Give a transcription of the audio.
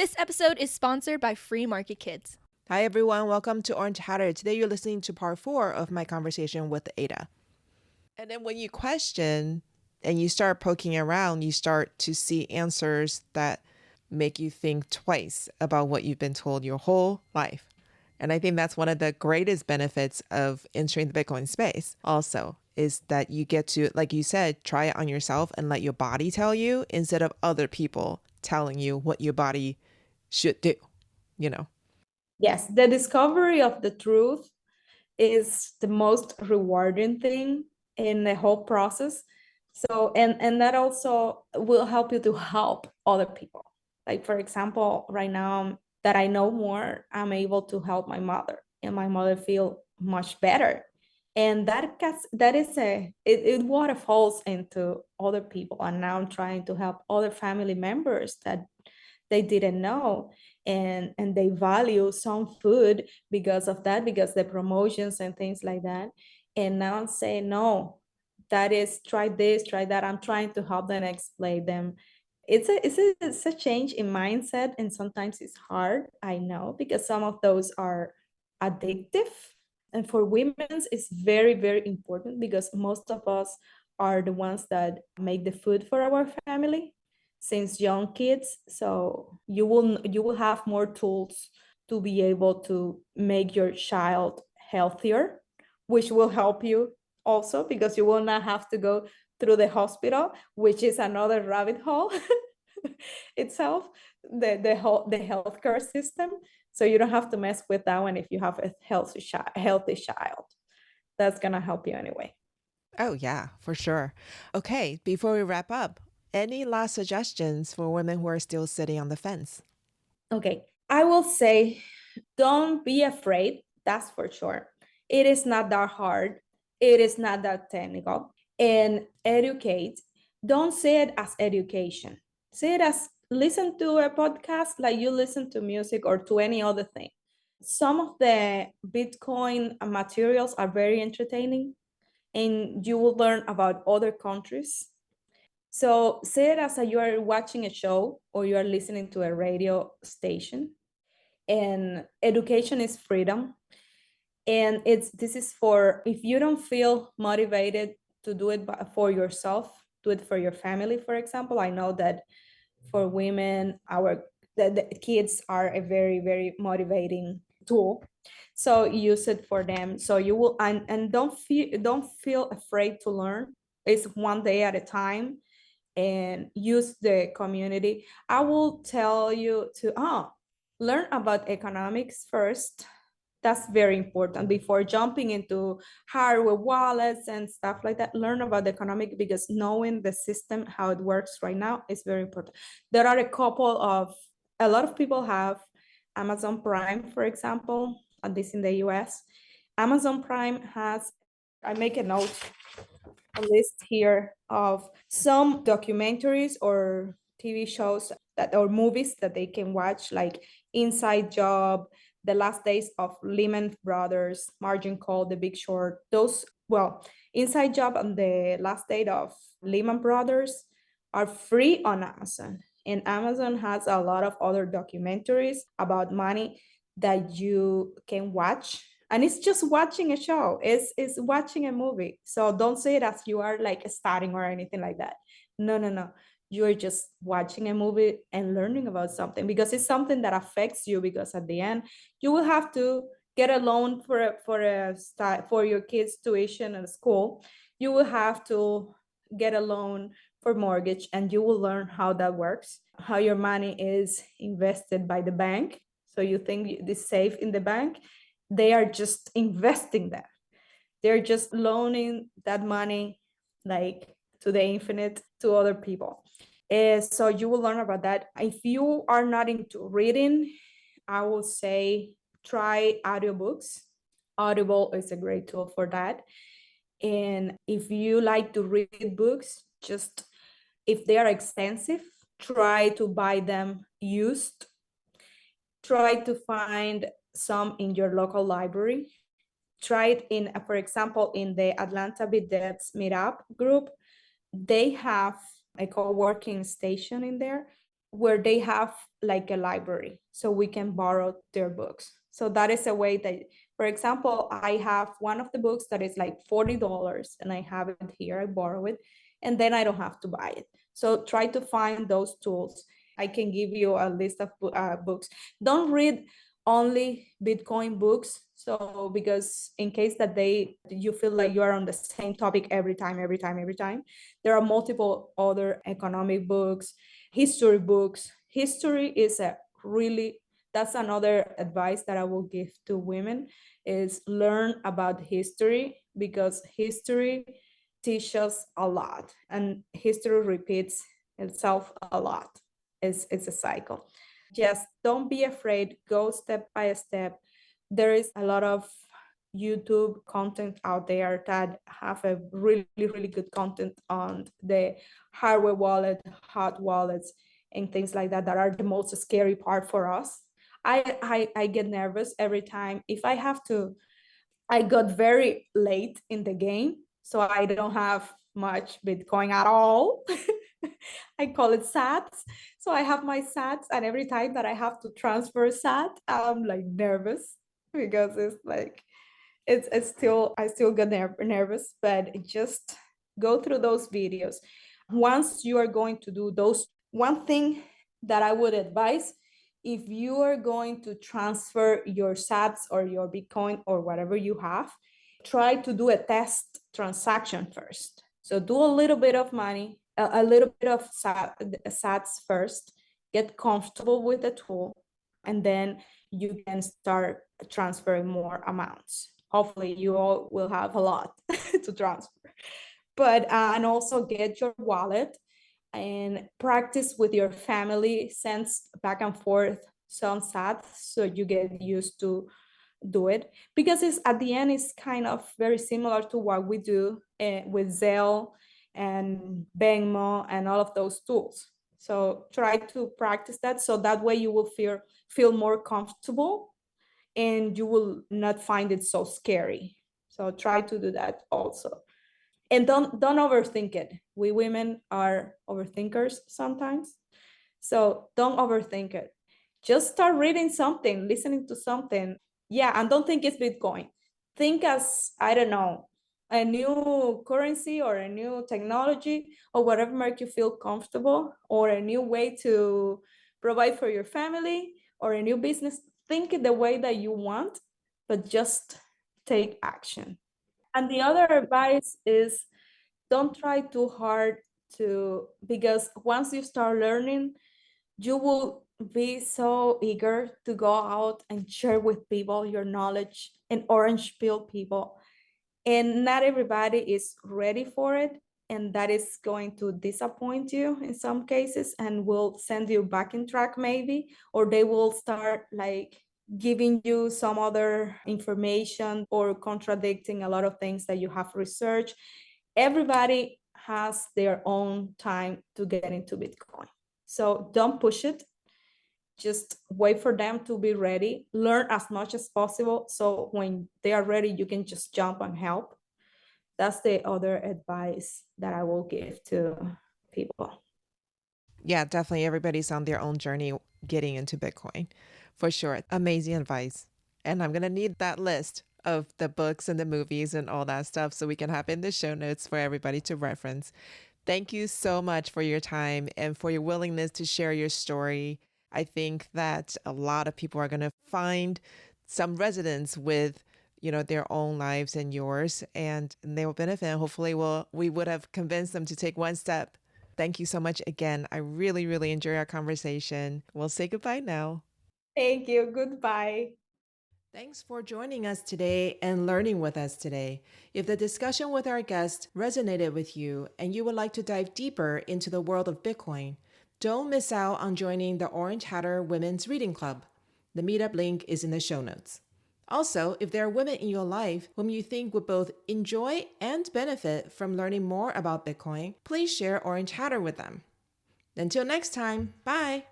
This episode is sponsored by Free Market Kids. Hi, everyone. Welcome to Orange Hatter. Today, you're listening to part 4 of my conversation with Aida. And then when you question and you start poking around, you start to see answers that make you think twice about what you've been told your whole life. And I think that's one of the greatest benefits of entering the Bitcoin space also, is that you get to, like you said, try it on yourself and let your body tell you instead of other people telling you what your body should do, you know? Yes, the discovery of the truth is the most rewarding thing in the whole process. So, and that also will help you to help other people. Like, for example, right now that I know more, I'm able to help my mother and my mother feel much better. And it waterfalls into other people. And now I'm trying to help other family members that they didn't know, and they value some food because of that, because the promotions and things like that. And now I'm saying, no, that is, try this, try that. I'm trying to help them, explain them. It's a change in mindset, and sometimes it's hard, I know, because some of those are addictive. And for women it's very, very important, because most of us are the ones that make the food for our family since young kids. So you will have more tools to be able to make your child healthier, which will help you also, because you will not have to go through the hospital, which is another rabbit hole itself, the healthcare system. So you don't have to mess with that one if you have a healthy child. That's gonna help you anyway. Oh, yeah, for sure. Okay, before we wrap up, any last suggestions for women who are still sitting on the fence? Okay, I will say, don't be afraid. That's for sure. It is not that hard. It is not that technical. And educate. Don't say it as education. Say it as listen to a podcast like you listen to music or to any other thing. Some of the Bitcoin materials are very entertaining, and you will learn about other countries. So say it as you are watching a show or you are listening to a radio station. And education is freedom. And this is for, if you don't feel motivated to do it for yourself, do it for your family. For example, I know that for women, the kids are a very, very motivating tool. So use it for them. So you will, and don't feel afraid to learn. It's one day at a time, and use the community. I will tell you to learn about economics first. That's very important before jumping into hardware wallets and stuff like that. Learn about the economic, because knowing the system, how it works right now, is very important. There are a lot of people have Amazon Prime, for example, at least in the US. Amazon Prime has, I make a note, a list here of some documentaries or TV shows that, or movies that they can watch, like Inside Job, The Last Days of Lehman Brothers, Margin Call, The Big Short. Those, well, Inside Job and The Last Day of Lehman Brothers are free on Amazon. And Amazon has a lot of other documentaries about money that you can watch, and it's just watching a show, it's watching a movie. So don't say it as you are like studying or anything like that. No, no, no. You're just watching a movie and learning about something, because it's something that affects you, because at the end you will have to get a loan for your kids tuition at school. You will have to get a loan for mortgage, and you will learn how that works, how your money is invested by the bank. So you think it is safe in the bank, they are just investing that. They're just loaning that money, like, to the infinite to other people. So you will learn about that. If you are not into reading, I will say try audiobooks. Audible is a great tool for that. And if you like to read books, just, if they are expensive, try to buy them used. Try to find some in your local library. Try it in, for example, in the Atlanta Bit Devs Meetup group. They have a co-working station in there where they have like a library so we can borrow their books. So that is a way that, for example, I have one of the books that is like $40 and I have it here, I borrow it, and then I don't have to buy it. So try to find those tools. I can give you a list of books. Don't read only Bitcoin books. So because in case that you feel like you are on the same topic every time, there are multiple other economic books, history books. History is a really, that's another advice that I will give to women, is learn about history, because history teaches a lot and history repeats itself a lot. It's a cycle. Just don't be afraid, go step by step. There is a lot of YouTube content out there that have a really, really good content on the hardware wallet, hot wallets, and things like that are the most scary part for us. I get nervous every time. If I have to, I got very late in the game, so I don't have much Bitcoin at all. I call it sats. So I have my sats, and every time that I have to transfer sat, I'm like nervous, because it's like it's still, I still get nervous, but just go through those videos. Once you are going to do those, one thing that I would advise, if you are going to transfer your sats or your Bitcoin or whatever you have, try to do a test transaction first. So do a little bit of money, a little bit of sats first, get comfortable with the tool, and then you can start transferring more amounts. Hopefully you all will have a lot to transfer. But and also get your wallet and practice with your family, send back and forth some sats so you get used to do it, because it's at the end it's kind of very similar to what we do with Zelle and Venmo and all of those tools. So try to practice that, so that way you will feel more comfortable and you will not find it so scary. So try to do that also. And don't overthink it. We women are overthinkers sometimes. So don't overthink it. Just start reading something, listening to something. Yeah, and don't think it's Bitcoin. Think as, I don't know, a new currency or a new technology or whatever make you feel comfortable, or a new way to provide for your family, or a new business. Think it the way that you want, but just take action. And the other advice is, don't try too hard because once you start learning, you will be so eager to go out and share with people your knowledge and orange pill people. And not everybody is ready for it. And that is going to disappoint you in some cases and will send you back in track maybe, or they will start like giving you some other information or contradicting a lot of things that you have researched. Everybody has their own time to get into Bitcoin. So don't push it. Just wait for them to be ready. Learn as much as possible. So when they are ready, you can just jump and help. That's the other advice that I will give to people. Yeah, definitely. Everybody's on their own journey getting into Bitcoin for sure. Amazing advice. And I'm going to need that list of the books and the movies and all that stuff so we can have in the show notes for everybody to reference. Thank you so much for your time and for your willingness to share your story. I think that a lot of people are going to find some resonance with their own lives and yours, and they will benefit. Hopefully we would have convinced them to take one step. Thank you so much again. I really, really enjoy our conversation. We'll say goodbye now. Thank you. Goodbye. Thanks for joining us today and learning with us today. If the discussion with our guest resonated with you and you would like to dive deeper into the world of Bitcoin, don't miss out on joining the Orange Hatter Women's Reading Club. The meetup link is in the show notes. Also, if there are women in your life whom you think would both enjoy and benefit from learning more about Bitcoin, please share Orange Hatter with them. Until next time, bye!